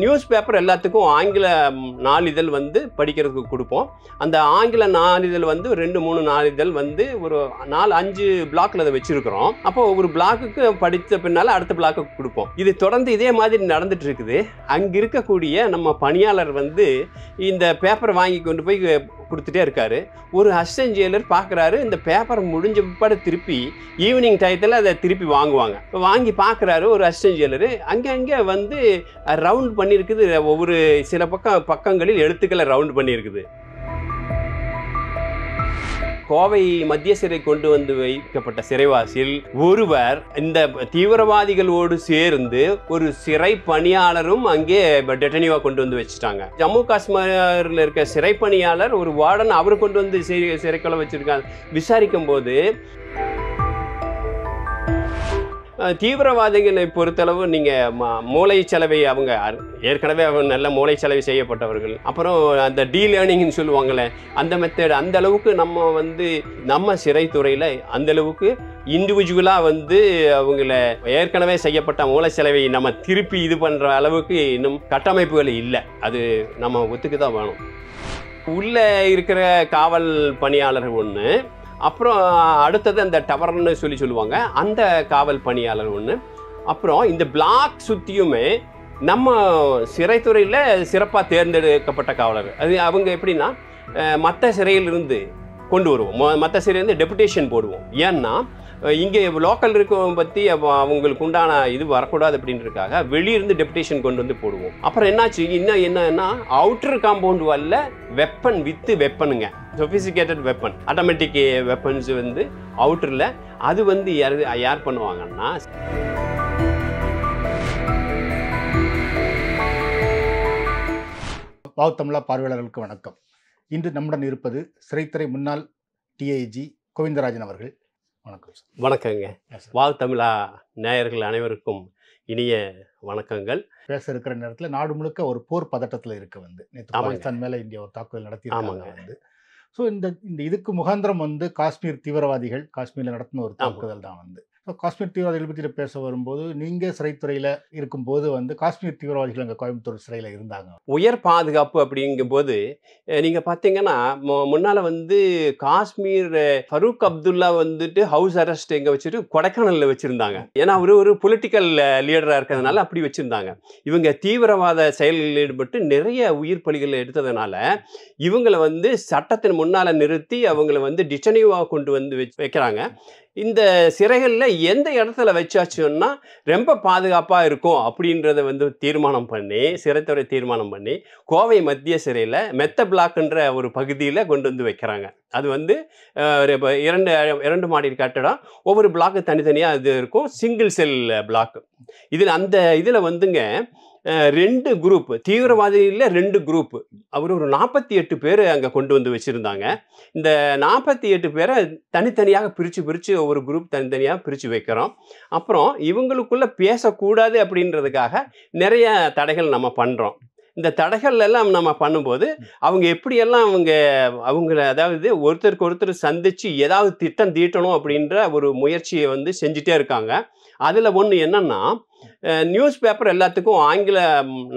News paper எல்லாத்துக்கும் ஆங்கில நாளிதழ் வந்து படிக்கிறதுக்கு கொடுப்போம். அந்த ஆங்கில நாளிதழ் வந்து 2-3 நாளிதழ் வந்து ஒரு 4-5 பிளாக்ல அதை வச்சிருக்கிறோம். அப்போ ஒரு பிளாக்குக்கு படித்த பின்னால அடுத்த பிளாக்குக்கு கொடுப்போம். இது தொடர்ந்து இதே மாதிரி நடந்துட்டு இருக்குது. அங்க இருக்கக்கூடிய நம்ம பணியாளர் வந்து இந்த பேப்பரை வாங்கி கொண்டு போய் கொடுத்துட்டே இருக்காரு. ஒரு அசிஸ்டன்ட் ஜெயிலர் பார்க்குறாரு, இந்த பேப்பர் முடிஞ்ச பிற்பாடு திருப்பி ஈவினிங் டயத்தில் அதை திருப்பி வாங்குவாங்க. வாங்கி பார்க்குறாரு ஒரு அசிஸ்டன்ட் ஜெயிலரு, அங்கே வந்து ரவுண்ட் பண்ணியிருக்குது. ஒவ்வொரு சில பக்கங்களில் எழுத்துக்களை ரவுண்ட் பண்ணியிருக்குது. கோவை மத்திய சிறை கொண்டு வந்து வைக்கப்பட்ட சிறைவாசியில் ஒருவர் இந்த தீவிரவாதிகளோடு சேர்ந்து ஒரு சிறை பணியாளரும் அங்கே டெட்டனிவா கொண்டு வந்து வச்சுட்டாங்க. ஜம்மு காஷ்மீரில் இருக்க சிறை பணியாளர் ஒரு வார்டன் அவர் கொண்டு வந்து சிறைக்குள்ள வச்சிருக்காங்க. விசாரிக்கும் போது தீவிரவாதிகளை பொறுத்தளவு நீங்கள் மூளை செலவை அவங்க ஏற்கனவே அவங்க நல்ல மூளை செலவை செய்யப்பட்டவர்கள். அப்புறம் அந்த லேர்னிங்னு சொல்லுவாங்களே அந்த மெத்தட், அந்த அளவுக்கு நம்ம சிறைத்துறையில் அந்த அளவுக்கு இண்டிவிஜுவலாக வந்து அவங்கள ஏற்கனவே செய்யப்பட்ட மூளை செலவை நம்ம திருப்பி இது பண்ணுற அளவுக்கு இன்னும் கட்டமைப்புகள் இல்லை. அது நம்ம ஒத்துக்கு தான் வேணும். உள்ளே இருக்கிற காவல் பணியாளர் ஒன்று, அப்புறம் அடுத்தது அந்த டவர்னு சொல்லுவாங்க அந்த காவல் பணியாளர் ஒன்று, அப்புறம் இந்த பிளாக் சுற்றியுமே நம்ம சிறைத்துறையில் சிறப்பாக தேர்ந்தெடுக்கப்பட்ட காவலர். அது அவங்க எப்படின்னா மற்ற சிறையிலிருந்து கொண்டு வருவோம், மற்ற சிறையிலேருந்து டெபுடேஷன் போடுவோம். ஏன்னா இங்கே லோக்கல் இருக்கவங்க பற்றி அவங்களுக்கு உண்டான இது வரக்கூடாது அப்படின்றதுக்காக வெளியிருந்து டெபுடேஷன் கொண்டு வந்து போடுவோம். அப்புறம் என்னாச்சு, இன்னும் என்னன்னா அவுட்டர் காம்பவுண்ட் வால்ல weapon with வெப்பனுங்க, சொபிசிகேட்டட் weapon, automatic weapons வந்து அவுட்டரில் அது வந்து யார் பண்ணுவாங்கன்னா வாவ் தமிழா பார்வையாளர்களுக்கு வணக்கம். இன்று நம்முடன் இருப்பது சிறைத்துறை முன்னாள் டிஐஜி கோவிந்தராஜன் அவர்கள். வணக்கம் சார். வணக்கங்க. வாவ் தமிழா நேயர்கள் அனைவருக்கும் இனிய வணக்கங்கள். பேச இருக்கிற நேரத்தில் நாடு முழுக்க ஒரு போர் பதட்டத்தில் இருக்க நேற்று பாகிஸ்தான் மேலே இந்தியா ஒரு தாக்குதல் நடத்தி ஸோ இந்த இதுக்கு முகாந்திரம் காஷ்மீர் தீவிரவாதிகள் காஷ்மீரில் நடத்தின ஒரு தாக்குதல் தான் ஸோ காஷ்மீர் தீவிரவாதிகள் பற்றி பேச வரும்போது நீங்கள் சிறைத்துறையில் இருக்கும்போது காஷ்மீர் தீவிரவாதிகள் அங்கே கோயம்புத்தூர் சிறையில் இருந்தாங்க. உயர் பாதுகாப்பு அப்படிங்கும்போது நீங்கள் பார்த்தீங்கன்னா முன்னால் காஷ்மீர் ஃபரூக் அப்துல்லா ஹவுஸ் அரெஸ்ட் எங்கே வச்சுட்டு கொடைக்கானலில் வச்சுருந்தாங்க. ஏன்னா அவர் ஒரு பொலிட்டிக்கல் லீடராக இருக்கிறதுனால அப்படி வச்சுருந்தாங்க. இவங்க தீவிரவாத செயல்களில் ஈடுபட்டு நிறைய உயிர் பலிகள் எடுத்ததுனால இவங்களை சட்டத்தின் முன்னால் நிறுத்தி அவங்கள டிட்டனிவாக கொண்டு வந்து வைக்கிறாங்க. இந்த சிறைகளில் எந்த இடத்துல வச்சாச்சுன்னா ரொம்ப பாதுகாப்பாக இருக்கும் அப்படின்றத தீர்மானம் பண்ணி சிறைத்துறை தீர்மானம் பண்ணி கோவை மத்திய சிறையில் மெத்த பிளாக்ன்ற ஒரு பகுதியில் கொண்டு வந்து வைக்கிறாங்க. அது இரண்டு மாடி கட்டடம், ஒவ்வொரு பிளாக்கு தனித்தனியாக இது இருக்கும், சிங்கிள் செல் பிளாக். இதில் ரெண்டு குரூப் தீவிரவாதியில் 2 குரூப், அவர் ஒரு 48 பேர் அங்கே கொண்டு வந்து வச்சுருந்தாங்க. இந்த 48 பேரை தனித்தனியாக பிரித்து ஒவ்வொரு குரூப் தனித்தனியாக பிரித்து வைக்கிறோம். அப்புறம் இவங்களுக்குள்ளே பேசக்கூடாது அப்படின்றதுக்காக நிறைய தடைகள் நம்ம பண்ணுறோம். இந்த தடைகள் எல்லாம் நம்ம பண்ணும்போது அவங்க எப்படியெல்லாம் அவங்கள அதாவது ஒருத்தருக்கு ஒருத்தர் சந்தித்து ஏதாவது திட்டம் தீட்டணும் அப்படின்ற ஒரு முயற்சியை செஞ்சுட்டே இருக்காங்க. அதில் ஒன்று என்னன்னா, நியூஸ் பேப்பர் எல்லாத்துக்கும் ஆங்கில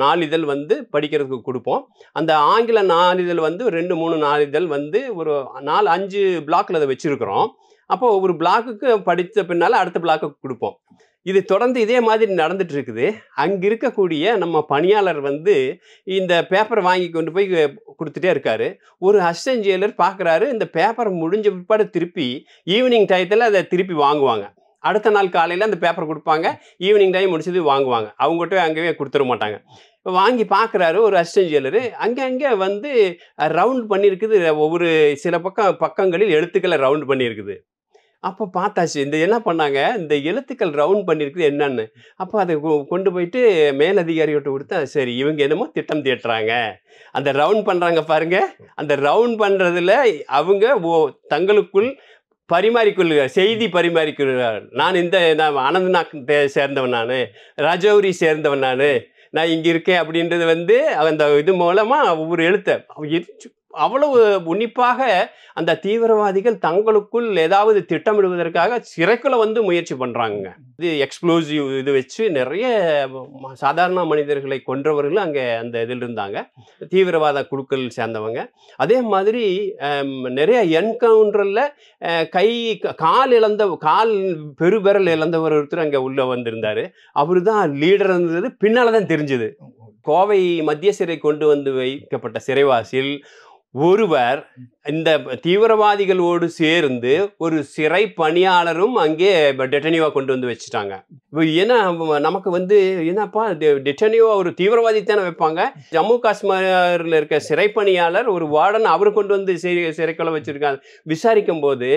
நாளிதழ் படிக்கிறதுக்கு கொடுப்போம். அந்த ஆங்கில நாளிதழ் 2-3 நாளிதழ் ஒரு 4-5 பிளாக்ல அதை வச்சிருக்கிறோம். அப்போ ஒவ்வொரு பிளாக்குக்கு படித்த பின்னால அடுத்த பிளாக்குக்கு கொடுப்போம். இது தொடர்ந்து இதே மாதிரி நடந்துட்டு இருக்குது. அங்கே இருக்கக்கூடிய நம்ம பணியாளர் இந்த பேப்பரை வாங்கி கொண்டு போய் கொடுத்துட்டே இருக்காரு. ஒரு அசிஸ்டன்ட் ஜெயிலர் பார்க்குறாரு, இந்த பேப்பர் முடிஞ்ச பிற்பாடு திருப்பி ஈவினிங் டயத்தில் அதை திருப்பி வாங்குவாங்க. அடுத்த நாள் காலையில் அந்த பேப்பர் கொடுப்பாங்க, ஈவினிங் டைம் முடிச்சது வாங்குவாங்க. அவங்ககிட்ட அங்கேயே கொடுத்துட மாட்டாங்க. வாங்கி பார்க்குறாரு ஒரு அசிஸ்டன்ட் ஜெயிலரு, அங்கே ரவுண்ட் பண்ணியிருக்குது. ஒவ்வொரு சில பக்கங்களில் எழுத்துக்களை ரவுண்ட் பண்ணியிருக்குது. அப்போ பார்த்தாச்சு இந்த என்ன பண்ணாங்க, இந்த எழுத்துக்கள் ரவுண்ட் பண்ணியிருக்குது என்னன்னு. அப்போ அதை கொண்டு போயிட்டு மேலதிகாரிகிட்ட கொடுத்தா, சரி இவங்க என்னமோ திட்டம் தீட்டுறாங்க, அந்த ரவுண்ட் பண்ணுறாங்க பாருங்க, அந்த ரவுண்ட் பண்ணுறதுல அவங்க தங்களுக்குள் பரிமாறிக்கொள்கிறார், செய்தி பரிமாறிக்கொள்கிறார். நான் அனந்தநாக் சேர்ந்தவன், நான் ரஜௌரி சேர்ந்தவன், நான் இங்கே இருக்கேன் அப்படின்றது அந்த இது மூலமாக ஒவ்வொரு எழுத்தை அவ்வளவு உன்னிப்பாக அந்த தீவிரவாதிகள் தங்களுக்குள் ஏதாவது திட்டமிடுவதற்காக சிறைக்குள்ள வந்து முயற்சி பண்றாங்க. இது எக்ஸ்ப்ளோசிவ் இது வச்சு நிறைய சாதாரண மனிதர்களை கொன்றவர்கள் அங்கே அந்த இதில் இருந்தாங்க, தீவிரவாத குழுக்கள் சேர்ந்தவங்க. அதே மாதிரி நிறைய என்கவுண்டர்ல கால் பெருவிரல் இழந்தவர் ஒருத்தர் அங்கே உள்ள வந்திருந்தாரு. அவரு தான் லீடர் இருந்தது பின்னால்தான் தெரிஞ்சது. கோவை மத்திய சிறை கொண்டு வந்து வைக்கப்பட்ட சிறைவாசியில் ஒருவர் இந்த தீவிரவாதிகளோடு சேர்ந்து ஒரு சிறை பணியாளரும் அங்கே டெட்டனிவா கொண்டு வந்து வச்சுட்டாங்க. ஏன்னா நமக்கு வந்து என்னப்பா டெட்டனிவா ஒரு தீவிரவாதி தானே வைப்பாங்க. ஜம்மு காஷ்மீரில் இருக்க சிறை பணியாளர் ஒரு வார்டன் அவர் கொண்டு வந்து சிறைக்குள்ள வச்சிருக்காங்க. விசாரிக்கும் போது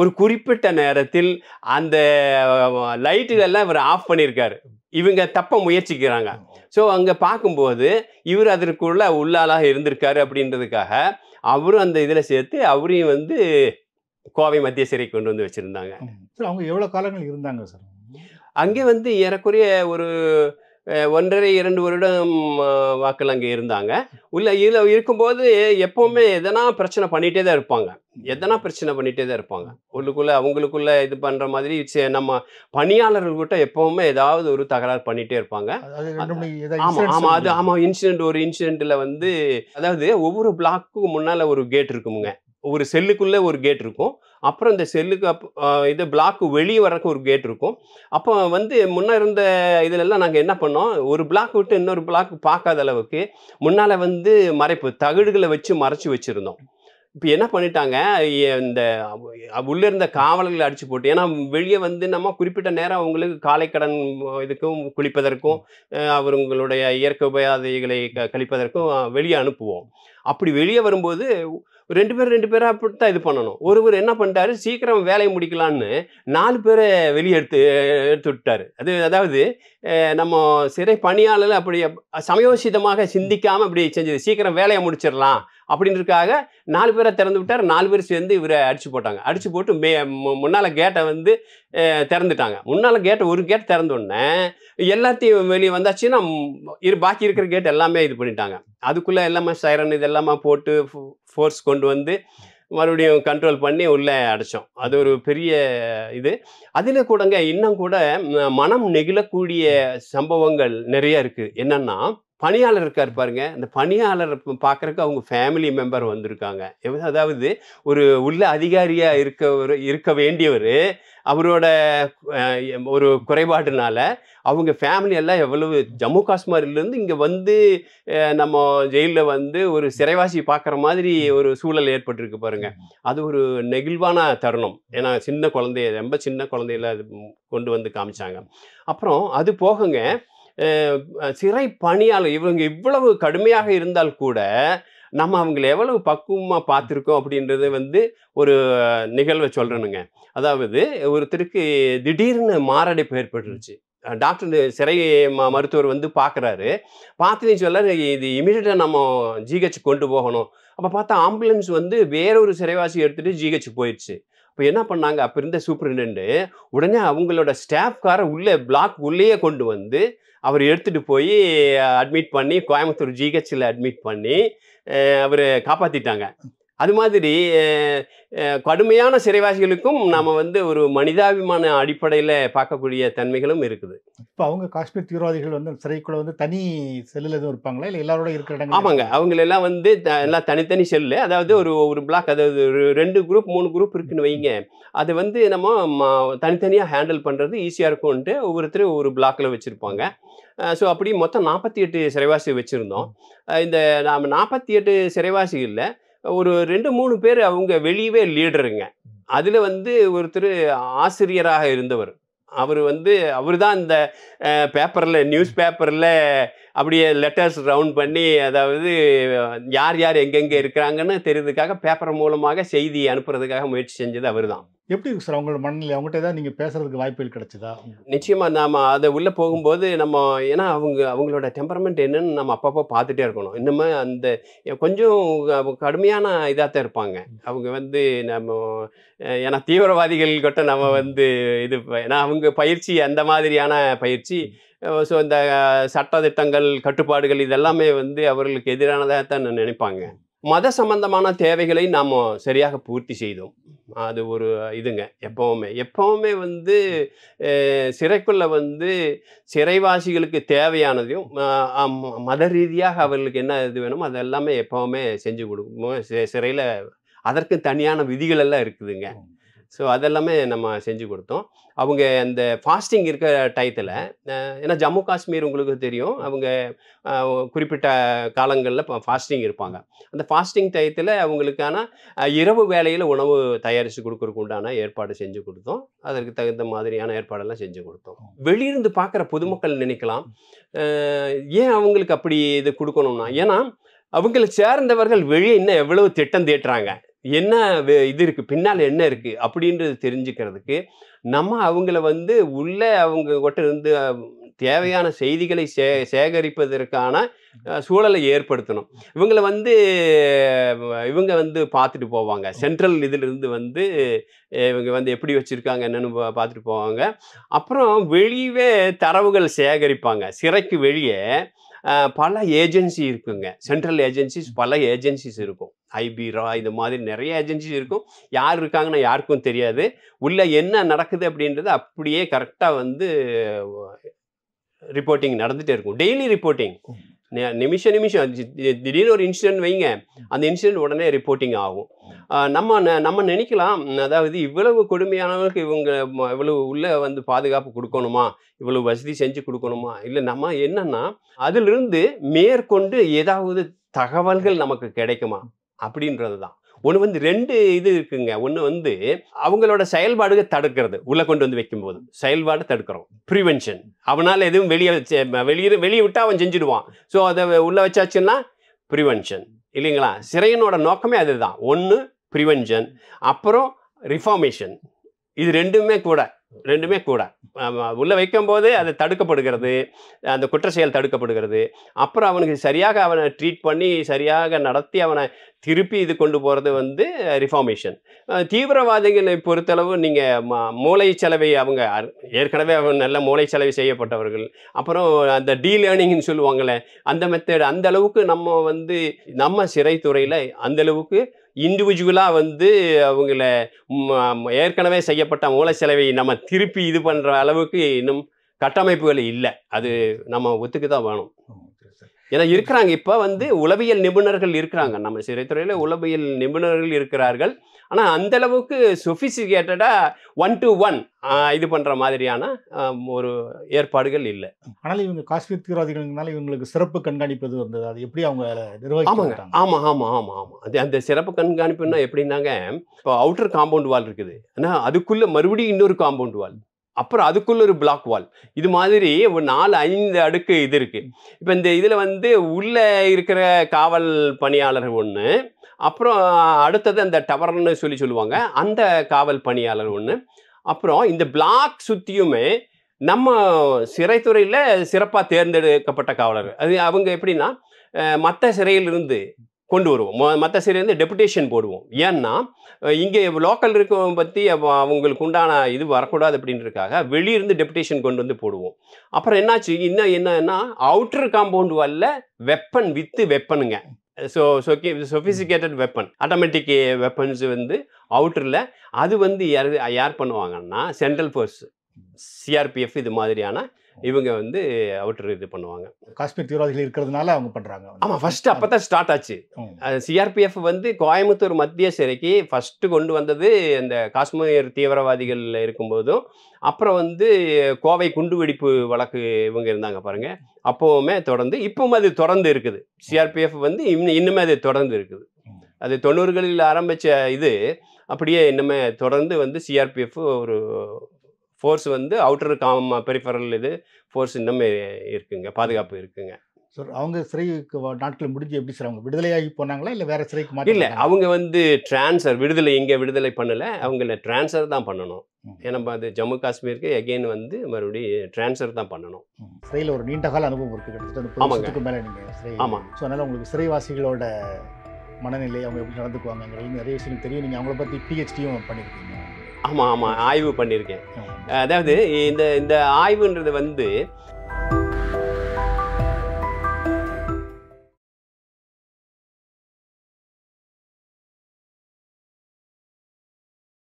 ஒரு குறிப்பிட்ட நேரத்தில் அந்த லைட்டுகள்லாம் இவர் ஆஃப் பண்ணியிருக்காரு. இவங்க தப்ப முயற்சிக்கிறாங்க. ஸோ அங்கே பார்க்கும்போது இவர் அதற்குள்ள உள்ளாளாக இருந்திருக்காரு அப்படின்றதுக்காக அவரும் அந்த இதில் சேர்த்து அவரையும் வந்து கோவை மத்திய சிறை கொண்டு வந்து வச்சுருந்தாங்க. சார் அவங்க எவ்வளோ காலங்கள் இருந்தாங்க சார் அங்கே? வந்து ஏறக்குறைய ஒரு 1.5-2 வருடம் வாக்கில் அங்கே இருந்தாங்க. இதில் இருக்கும்போது எப்போவுமே எதனா பிரச்சனை பண்ணிகிட்டே தான் இருப்பாங்க. உள்ளுக்குள்ளே அவங்களுக்குள்ள இது பண்ணுற மாதிரி நம்ம பணியாளர்கள்கிட்ட எப்போவுமே ஏதாவது ஒரு தகராறு பண்ணிகிட்டே இருப்பாங்க. ஒரு இன்சிடென்ட்டில் வந்து அதாவது ஒவ்வொரு பிளாக்குக்கு முன்னால் ஒரு கேட் இருக்குமுங்க. ஒரு செல்லுக்குள்ளே ஒரு கேட் இருக்கும். அப்புறம் இந்த செல்லுக்கு இது பிளாக்கு வெளியே வரக்கு ஒரு கேட் இருக்கும். அப்போ வந்து முன்னே இருந்த இதிலெல்லாம் நாங்கள் என்ன பண்ணோம், ஒரு பிளாக் விட்டு இன்னொரு பிளாக் பார்க்காத அளவுக்கு முன்னால் வந்து மறைப்பு தகடுகளை வச்சு மறைச்சி வச்சுருந்தோம். இப்போ என்ன பண்ணிட்டாங்க, இந்த உள்ளே இருந்த காவலர்களை அடிச்சு போட்டு, ஏன்னா வெளியே வந்து நம்ம குறிப்பிட்ட நேரம் அவங்களுக்கு காலை கடன் இதுக்கும் குளிப்பதற்கும் அவங்களுடைய இயற்கை உபாதைகளை கழிப்பதற்கும் வெளியே அனுப்புவோம். அப்படி வெளியே வரும்போது 2 பேரா அப்படித்தான் இது பண்ணணும். ஒருவர் என்ன பண்ணிட்டாரு, சீக்கிரம் வேலையை முடிக்கலான்னு 4 பேரை வெளியே எடுத்து விட்டாரு. அதாவது நம்ம சிறை பணியாளர் அப்படி சமயோசிதமாக சிந்திக்காம அப்படி செஞ்சது. சீக்கிரம் வேலையை முடிச்சிடலாம் அப்படின்றதுக்காக 4 பேரை திறந்து விட்டார். 4 பேர் சேர்ந்து இவரை அடிச்சு போட்டாங்க. அடிச்சு போட்டு முன்னால் கேட்டை வந்து திறந்துட்டாங்க. முன்னால் ஒரு கேட் திறந்தோடனே எல்லாத்தையும் வெளியே வந்தாச்சுன்னா பாக்கி இருக்கிற கேட் எல்லாமே இது பண்ணிட்டாங்க. அதுக்குள்ளே எல்லாமே சைரன் இதெல்லாமா போட்டு ஃபோர்ஸ் கொண்டு வந்து மறுபடியும் கண்ட்ரோல் பண்ணி உள்ளே அடைச்சோம். அது ஒரு பெரிய இது. அதில் கூடங்க இன்னும் கூட மனம் நெகிழக்கூடிய சம்பவங்கள் நிறைய இருக்குது. என்னன்னா, பணியாளர் இருக்கார் பாருங்க, இந்த பணியாளர் பார்க்குறக்கு அவங்க ஃபேமிலி மெம்பர் வந்திருக்காங்க. அதாவது ஒரு உள்ள அதிகாரியாக இருக்க வேண்டியவர் அவரோட ஒரு குறைபாடுனால அவங்க ஃபேமிலி எல்லாம் எவ்வளவு ஜம்மு காஷ்மீர்லேருந்து இங்கே வந்து நம்ம ஜெயிலில் வந்து ஒரு சிறைவாசி பார்க்குற மாதிரி ஒரு சூழல் ஏற்பட்டிருக்கு பாருங்க. அது ஒரு நெகிழ்வான தருணம். ஏன்னா ரொம்ப சின்ன குழந்தையில அது கொண்டு வந்து காமிச்சாங்க. அப்புறம் அது போகங்க சிறை பணியாளர் இவங்க இவ்வளவு கடுமையாக இருந்தால் கூட நம்ம அவங்களை எவ்வளவு பக்குவமாக பார்த்துருக்கோம் அப்படின்றது வந்து ஒரு நிகழ்வை சொல்கிறேனுங்க. அதாவது ஒருத்தருக்கு திடீர்னு மாரடைப்பு ஏற்பட்டுருச்சு. டாக்டர் சிறை மருத்துவர் வந்து பார்க்குறாரு. பார்த்துன்னு சொல்ல இது இமீடியட்டாக நம்ம ஜிஹெச் கொண்டு போகணும். அப்போ பார்த்தா ஆம்புலன்ஸ் வந்து வேறொரு சிறைவாசி எடுத்துகிட்டு ஜிஹெச் போயிடுச்சு. இப்போ என்ன பண்ணாங்க, அப்போ இருந்த சூப்பரிண்டென்ட் உடனே அவங்களோட ஸ்டாஃப்காரை பிளாக் உள்ளேயே கொண்டு வந்து அவர் எடுத்துகிட்டு போய் அட்மிட் பண்ணி கோயம்புத்தூர் ஜிஹெச்சில் அட்மிட் பண்ணி அவர் காப்பாற்றிட்டாங்க. அது மாதிரி கடுமையான சிறைவாசிகளுக்கும் நம்ம வந்து ஒரு மனிதாபிமான அடிப்படையில் பார்க்கக்கூடிய தன்மைகளும் இருக்குது. இப்போ அவங்க காஷ்மீர் தீவிரவாதிகள் வந்து சிறைக்குள்ள வந்து தனி செல்லில் எதுவும் இருப்பாங்களா, இல்லை எல்லாரோட இருக்கிற இடம்? ஆமாங்க, அவங்களெல்லாம் வந்து எல்லாம் தனித்தனி செல்லு. அதாவது ஒரு பிளாக், அதாவது 2 குரூப் 3 குரூப் இருக்குன்னு வைங்க. அது வந்து நம்ம தனித்தனியாக ஹேண்டில் பண்ணுறது ஈஸியாக இருக்கும்ன்ட்டு ஒவ்வொருத்தரும் ஒரு பிளாக்கில் வச்சுருப்பாங்க. ஸோ அப்படி மொத்தம் 48 சிறைவாசி வச்சுருந்தோம். இந்த நாம் 48 சிறைவாசிகளில் ஒரு 2-3 பேர் அவங்க வெளியவே லீடருங்க. அதில் வந்து ஒருத்தர் ஆசிரியராக இருந்தவர். அவர் தான் இந்த பேப்பரில் நியூஸ் பேப்பரில் அப்படியே லெட்டர்ஸ் ரவுண்ட் பண்ணி, அதாவது யார் யார் எங்கெங்கே இருக்கிறாங்கன்னு தெரியுறதுக்காக பேப்பர் மூலமாக செய்தி அனுப்புறதுக்காக முயற்சி செஞ்சது அவர் தான். எப்படி இருக்கு சார் அவங்களோட மனநிலை? அவங்ககிட்ட ஏதாவது நீங்கள் பேசுறதுக்கு வாய்ப்புகள் கிடைச்சதா? நிச்சயமாக நாம் அதை உள்ளே போகும்போது ஏன்னா அவங்களோட டெம்பரமெண்ட் என்னன்னு நம்ம அப்பப்போ பார்த்துட்டே இருக்கணும். இன்னுமே அந்த கொஞ்சம் கடுமையான இதாக தான் இருப்பாங்க. அவங்க வந்து ஏன்னா தீவிரவாதிகள் கிட்ட நம்ம வந்து ஏன்னா அவங்க பயிற்சி அந்த மாதிரியான பயிற்சி. ஸோ இந்த சட்டதிட்டங்கள் கட்டுப்பாடுகள் இதெல்லாமே வந்து அவர்களுக்கு எதிரானதாக தான் நினைப்பாங்க. மத சம்பந்தமான தேவைகளை நாம் சரியாக பூர்த்தி செய்தோம். அது ஒரு இதுங்க. எப்பவுமே வந்து சிறைக்குள்ள வந்து சிறைவாசிகளுக்கு தேவையானதையும் மத ரீதியாக அவர்களுக்கு என்ன இது வேணுமோ அதெல்லாமே எப்பவுமே செஞ்சு கொடுக்கும். சிறையில் அதற்கு தனியான விதிகள் எல்லாம் இருக்குதுங்க. ஸோ அதெல்லாமே நம்ம செஞ்சு கொடுத்தோம். அவங்க அந்த ஃபாஸ்டிங் இருக்கிற டயத்தில், ஏன்னா ஜம்மு காஷ்மீர் உங்களுக்கு தெரியும், அவங்க குறிப்பிட்ட காலங்களில் ஃபாஸ்டிங் இருப்பாங்க. அந்த ஃபாஸ்டிங் டயத்தில் அவங்களுக்கான இரவு வேளையில் உணவு தயாரித்து கொடுக்கறதுக்கு உண்டான ஏற்பாடு செஞ்சு கொடுத்தோம். அதற்கு தகுந்த மாதிரியான ஏற்பாடெல்லாம் செஞ்சு கொடுத்தோம். வெளியிருந்து பார்க்குற பொதுமக்கள் நினைக்கலாம், ஏன் அவங்களுக்கு அப்படி இது கொடுக்கணும்னா, ஏன்னா அவங்களை சேர்ந்தவர்கள் வெளியே இன்னும் எவ்வளவு திட்டம் தீட்டுறாங்க, என்ன இது இருக்குது, பின்னால் என்ன இருக்குது அப்படின்றது தெரிஞ்சுக்கிறதுக்கு நம்ம அவங்கள வந்து உள்ளே அவங்க கிட்ட இருந்து தேவையான செய்திகளை சேகரிப்பதற்கான சூழலை ஏற்படுத்தணும். இவங்க வந்து பார்த்துட்டு போவாங்க. சென்ட்ரல் இதிலிருந்து வந்து இவங்க வந்து எப்படி வச்சுருக்காங்க என்னென்னு பார்த்துட்டு போவாங்க. அப்புறம் வெளியே தரவுகள் சேகரிப்பாங்க. சிறைக்கு வெளியே பல ஏஜென்சி இருக்குங்க. சென்ட்ரல் ஏஜென்சிஸ் பல ஏஜென்சிஸ் இருக்கும். ஐபிரா இது மாதிரி நிறைய ஏஜென்சிஸ் இருக்கும். யார் இருக்காங்கன்னா யாருக்கும் தெரியாது. உள்ள என்ன நடக்குது அப்படின்றது அப்படியே கரெக்டாக வந்து ரிப்போர்ட்டிங் நடந்துகிட்டே இருக்கும். டெய்லி ரிப்போர்ட்டிங், நிமிஷம் திடீர்னு ஒரு இன்சிடென்ட் வைங்க, அந்த இன்சிடென்ட் உடனே ரிப்போர்ட்டிங் ஆகும். நம்ம நினைக்கலாம், அதாவது இவ்வளவு கொடுமையானவர்களுக்கு இவங்க இவ்வளவு உள்ள வந்து பாதுகாப்பு கொடுக்கணுமா, இவ்வளவு வசதி செஞ்சு கொடுக்கணுமா, இல்லை நம்ம என்னன்னா அதிலிருந்து மேற்கொண்டு ஏதாவது தகவல்கள் நமக்கு கிடைக்குமா அப்படின்றது தான். ஒன்று வந்து 2 இது இருக்குங்க. ஒன்று வந்து அவங்களோட செயல்பாடுகள் தடுக்கிறது, உள்ளே கொண்டு வந்து வைக்கும்போது செயல்பாடு தடுக்கிறோம், ப்ரிவென்ஷன். அவனால் எதுவும் வெளியே விட்டால் அவன் செஞ்சுடுவான். ஸோ அதை உள்ளே வச்சாச்சுன்னா ப்ரிவென்ஷன் இல்லைங்களா? சிறையனோட நோக்கமே அதுதான். ஒன்று ப்ரிவென்ஷன், அப்புறம் ரிஃபார்மேஷன். இது ரெண்டுமே கூட உள்ளே வைக்கும்போது அது தடுக்கப்படுகிறது, அந்த குற்ற செயல் தடுக்கப்படுகிறது. அப்புறம் அவனுக்கு சரியாக அவனை ட்ரீட் பண்ணி சரியாக நடத்தி அவனை திருப்பி இது கொண்டு போகிறது வந்து ரிஃபார்மேஷன். தீவிரவாதிகளை பொறுத்தளவு நீங்கள் மூளை செலவை, அவங்க ஏற்கனவே அவங்க நல்ல மூளை செலவை செய்யப்பட்டவர்கள். அப்புறம் அந்த டீலேர்னிங்னு சொல்லுவாங்களே, அந்த மெத்தட் அந்த அளவுக்கு நம்ம சிறைத்துறையில் அந்த அளவுக்கு இண்டிவிஜுவலாக வந்து அவங்கள ஏற்கனவே செய்யப்பட்ட மூளை செலவை நம்ம திருப்பி இது பண்ணுற அளவுக்கு இன்னும் கட்டமைப்புகள் இல்லை. அது நம்ம ஒத்துக்கு தான் வேணும். ஏன்னா இருக்கிறாங்க, இப்போ வந்து உளவியல் நிபுணர்கள் இருக்கிறாங்க, நம்ம சிறைத்துறையில் உளவியல் நிபுணர்கள் இருக்கிறார்கள். ஆனால் அந்த அளவுக்கு சொஃபிஸ்டிகேட்டடாக 1-to-1 இது பண்ணுற மாதிரியான ஒரு ஏற்பாடுகள் இல்லை. ஆனால் இவங்க காஷ்மீர் தீவிரவாதிகள்னால இவங்களுக்கு சிறப்பு கண்காணிப்பு வந்தது, அது எப்படி அவங்க நிர்வகிக்கிறாங்க? ஆமாம். அந்த சிறப்பு கண்காணிப்புன்னா எப்படின்னாங்க, இப்போ அவுட்டர் காம்பவுண்ட் வால் இருக்குது, ஆனால் அதுக்குள்ளே மறுபடியும் இன்னொரு காம்பவுண்ட் வால், அப்புறம் அதுக்குள்ள ஒரு பிளாக் வால், இது மாதிரி ஒரு 4-5 அடுக்கு இது இருக்குது. இப்போ இந்த இதில் வந்து உள்ளே இருக்கிற காவல் பணியாளர் ஒன்று, அப்புறம் அடுத்தது அந்த டவர்னு சொல்லுவாங்க, அந்த காவல் பணியாளர் ஒன்று, அப்புறம் இந்த பிளாக் சுற்றியுமே நம்ம சிறைத்துறையில் சிறப்பாக தேர்ந்தெடுக்கப்பட்ட காவலர். அது அவங்க எப்படின்னா, மற்ற சிறையிலிருந்து கொண்டு வருவோம், மற்ற சிறையிலேருந்து டெபுடேஷன் போடுவோம். ஏன்னா இங்கே லோக்கல் இருக்கவங்க பற்றி அவங்களுக்கு உண்டான இது வரக்கூடாது அப்படின்றதுக்காக வெளியிருந்து டெபுடேஷன் கொண்டு வந்து போடுவோம். அப்புறம் என்னாச்சு, என்னன்னா அவுட்டர் காம்பவுண்ட் வாலில் weapon with வெப்பனுங்க, sophisticated weapon, automatic weapons வந்து அவுட்டரில். அது வந்து யார் பண்ணுவாங்கன்னா சென்ட்ரல் ஃபோர்ஸ், சிஆர்பிஎஃப் இது மாதிரியான இவங்க வந்து அவுட்டர் இது பண்ணுவாங்க. காஷ்மீர் தீவிரவாதிகள் இருக்கிறதுனால அவங்க பண்ணுறாங்க. ஆமாம், ஃபஸ்ட்டு அப்போ தான் ஸ்டார்ட் ஆச்சு. சிஆர்பிஎஃப் வந்து கோயம்புத்தூர் மத்திய சிறைக்கு ஃபஸ்ட்டு கொண்டு வந்தது அந்த காஷ்மீர் தீவிரவாதிகள் இருக்கும்போதும், அப்புறம் வந்து கோவை குண்டுவெடிப்பு வழக்கு இவங்க இருந்தாங்க பாருங்கள், அப்போவுமே தொடர்ந்து, இப்பவும் அது தொடர்ந்து இருக்குது. சிஆர்பிஎஃப் வந்து இன்னுமே அது தொடர்ந்து இருக்குது. அது 90களில் ஆரம்பித்த இது அப்படியே இன்னுமே தொடர்ந்து வந்து சிஆர்பிஎஃப் ஒரு ஃபோர்ஸ் வந்து அவுட்டர் பெரிஃபரல் இது ஃபோர்ஸ் இன்னுமே இருக்குங்க, பாதுகாப்பு இருக்குங்க. சார், அவங்க சிறைக்கு நாட்கள் முடிஞ்சு எப்படி சார் அவங்க விடுதலையாகி போனாங்களா இல்லை வேறு சிறைக்கு மாற்றி? இல்லை, அவங்க வந்து ட்ரான்ஸ்ஃபர், இங்கே விடுதலை பண்ணலை, அவங்கள ட்ரான்ஸ்ஃபர் தான் பண்ணணும். ஏன்னா அது ஜம்மு காஷ்மீருக்கு எகெயின் வந்து மறுபடியும் ட்ரான்ஸ்ஃபர் தான் பண்ணணும். சிறையில் ஒரு நீண்ட கால அனுபவம் இருக்குது, கிட்டத்தட்ட 30 வருஷத்துக்கு மேலே நீங்கள் சிறை. ஆமாம். ஸோ அதனால் உங்களுக்கு சிறைவாசிகளோட மனநிலை, அவங்க எப்படி நடந்துக்குவாங்கிறது நிறைய விஷயங்கள் தெரியும். நீங்கள் அவங்கள பற்றி பிஹெச்டியும் பண்ணியிருக்கீங்க. ஆமாம், ஆய்வு பண்ணியிருக்கேன். அதாவது இந்த ஆய்வுன்றது வந்து